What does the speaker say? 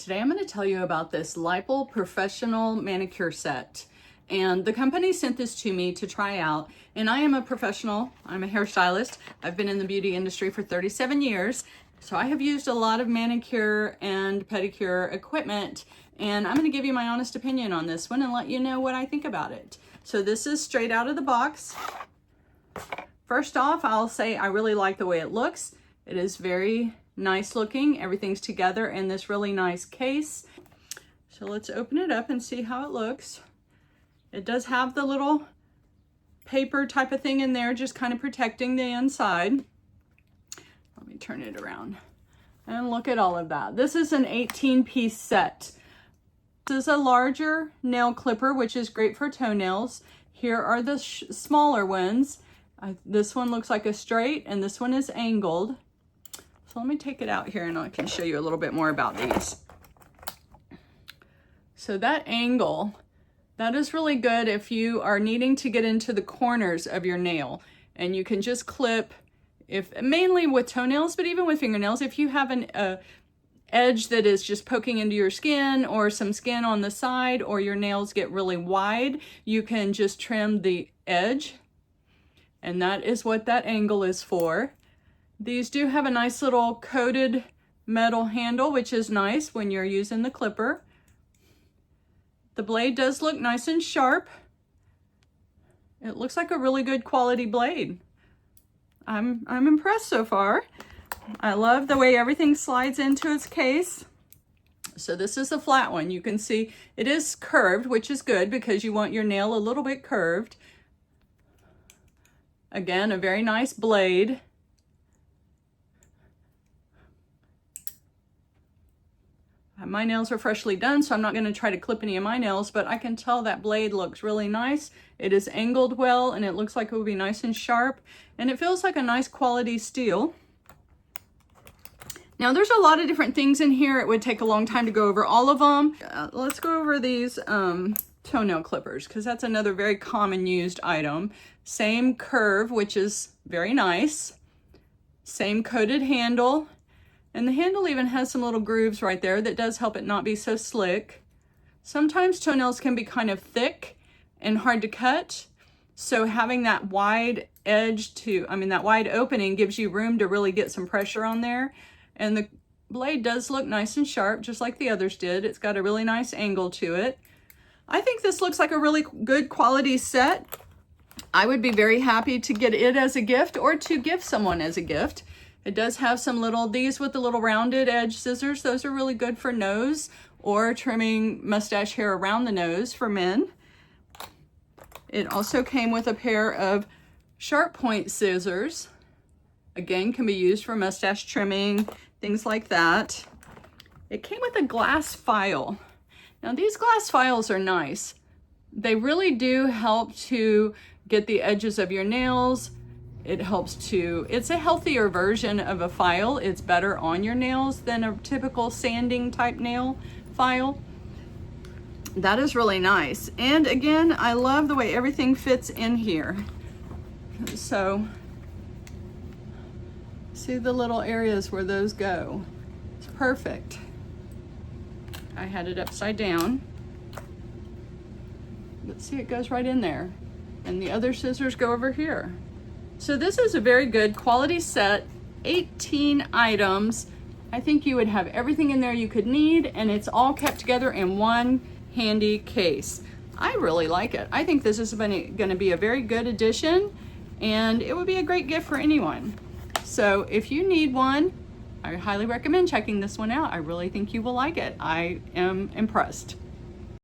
Today I'm going to tell you about this Lipel Professional Manicure Set. And the company sent this to me to try out. And I am a professional. I'm a hairstylist. I've been in the beauty industry for 37 years. So I have used a lot of manicure and pedicure equipment. And I'm going to give you my honest opinion on this one and let you know what I think about it. So this is straight out of the box. First off, I'll say I really like the way it looks. It is very nice looking. Everything's together in this really nice case. So let's open it up and see how it looks. It does have the little paper type of thing in there, just kind of protecting the inside. Let me turn it around and look at all of that. This is an 18-piece set. This is a larger nail clipper, which is great for toenails. Here are the smaller ones. This one looks like a straight and this one is angled. So let me take it out here and I can show you a little bit more about these. So that angle, that is really good if you are needing to get into the corners of your nail, and you can just clip, mainly with toenails, but even with fingernails, if you have an edge that is just poking into your skin or some skin on the side, or your nails get really wide, you can just trim the edge, and that is what that angle is for. These do have a nice little coated metal handle, which is nice when you're using the clipper. The blade does look nice and sharp. It looks like a really good quality blade. I'm impressed so far. I love the way everything slides into its case. So this is a flat one. You can see it is curved, which is good because you want your nail a little bit curved. Again, a very nice blade. My nails are freshly done, so I'm not going to try to clip any of my nails, but I can tell that blade looks really nice. It is angled well, and it looks like it will be nice and sharp, and it feels like a nice quality steel. Now, there's a lot of different things in here. It would take a long time to go over all of them. Let's go over these toenail clippers, because that's another very common used item. Same curve, which is very nice. Same coated handle. And the handle even has some little grooves right there that does help it not be so slick. Sometimes toenails can be kind of thick and hard to cut. So having that wide edge that wide opening gives you room to really get some pressure on there. And the blade does look nice and sharp, just like the others did. It's got a really nice angle to it. I think this looks like a really good quality set. I would be very happy to get it as a gift or to give someone as a gift. It does have some these with the little rounded edge scissors. Those are really good for nose or trimming mustache hair around the nose for men. It also came with a pair of sharp point scissors. Again, can be used for mustache trimming, things like that. It came with a glass file. Now these glass files are nice. They really do help to get the edges of your nails. It's a healthier version of a file. It's better on your nails than a typical sanding type nail file. That is really nice. And again, I love the way everything fits in here. So, see the little areas where those go. It's perfect. I had it upside down. But see, it goes right in there. And the other scissors go over here. So this is a very good quality set, 18 items. I think you would have everything in there you could need, and it's all kept together in one handy case. I really like it. I think this is going to be a very good addition, and it would be a great gift for anyone. So if you need one, I highly recommend checking this one out. I really think you will like it. I am impressed.